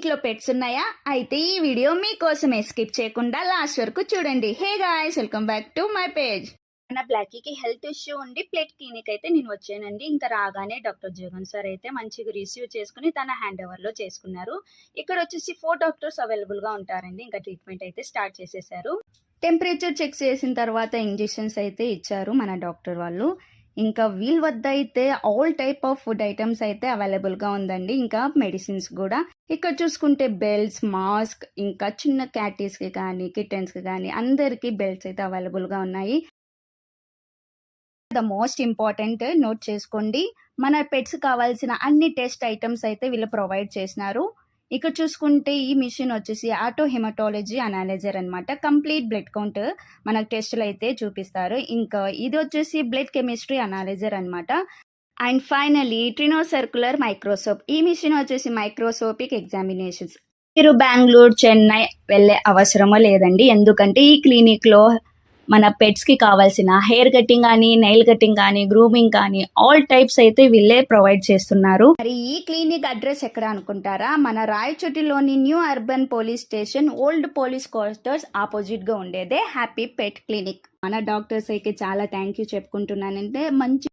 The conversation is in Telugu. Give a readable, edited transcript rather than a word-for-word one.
ఇంట్లో పెట్స్ ఉన్నాయా? అయితే ఈ వీడియో మీకోసమే, స్కిప్ చేయకుండా లాస్ట్ వరకు చూడండి. Hey guys, welcome back to my page. మన బ్లాకీకి హెల్త్ ఇష్యూ ఉండి ప్లేట్ క్లినిక్ అయితే నేను వచ్చానండి. ఇంకా రాగానే డాక్టర్ జగన్ సార్ అయితే మంచిగా రిసీవ్ చేసుకుని తన హ్యాండ్ ఓవర్లో చేసుకున్నారు. ఇక్కడ వచ్చేసి 4 డాక్టర్స్ అవైలబుల్గా ఉంటారండి. ఇంకా ట్రీట్మెంట్ అయితే స్టార్ట్ చేసేసారు. టెంపరేచర్ చెక్ చేసిన తర్వాత ఇంజెక్షన్స్ అయితే ఇచ్చారు మన డాక్టర్ వాళ్ళు. ఇంకా వీళ్ళ వద్ద అయితే all type of food items అయితే అవైలబుల్గా ఉందండి. ఇంకా మెడిసిన్స్ కూడా ఇక్కడ చూసుకుంటే బెల్ట్స్, మాస్క్, ఇంకా చిన్న క్యాటీస్కి కానీ కిటెన్స్కి కానీ అందరికీ బెల్ట్స్ అయితే అవైలబుల్గా ఉన్నాయి. ద మోస్ట్ ఇంపార్టెంట్ నోట్ చేసుకోండి, మన పెట్స్ కావాల్సిన అన్ని టెస్ట్ ఐటమ్స్ అయితే వీళ్ళు ప్రొవైడ్ చేసినారు. ఇక్కడ చూసుకుంటే ఈ మిషన్ వచ్చేసి ఆటో హెమటాలజీ అనాలైజర్ అనమాట. కంప్లీట్ బ్లడ్ కౌంట్ మనకు టెస్టులు అయితే చూపిస్తారు. ఇంకా ఇది వచ్చేసి బ్లడ్ కెమిస్ట్రీ అనాలైజర్ అనమాట. And finally trinocular microscope. ఈ మిషన్ వచ్చేసి మైక్రోస్కోపిక్ ఎగ్జామినేషన్స్. మీరు బెంగళూరు, చెన్నై వెళ్ళే అవసరమో లేదండి, ఎందుకంటే ఈ క్లినిక్లో మన పెట్స్కి కావాల్సిన హెయిర్ కటింగ్ కానీ, నెయిల్ కటింగ్ కానీ, గ్రూమింగ్ కానీ ఆల్ టైప్స్ అయితే వీళ్ళే ప్రొవైడ్ చేస్తున్నారు. మరి ఈ క్లినిక్ అడ్రస్ ఎక్కడ అనుకుంటారా? మన రాయచోటిలోని new urban police station old police quarters opposite గా ఉండేదే హ్యాపీ పెట్ క్లినిక్. మన డాక్టర్స్ అయితే చాలా థ్యాంక్ యూ చెప్పుకుంటున్నానంటే మంచి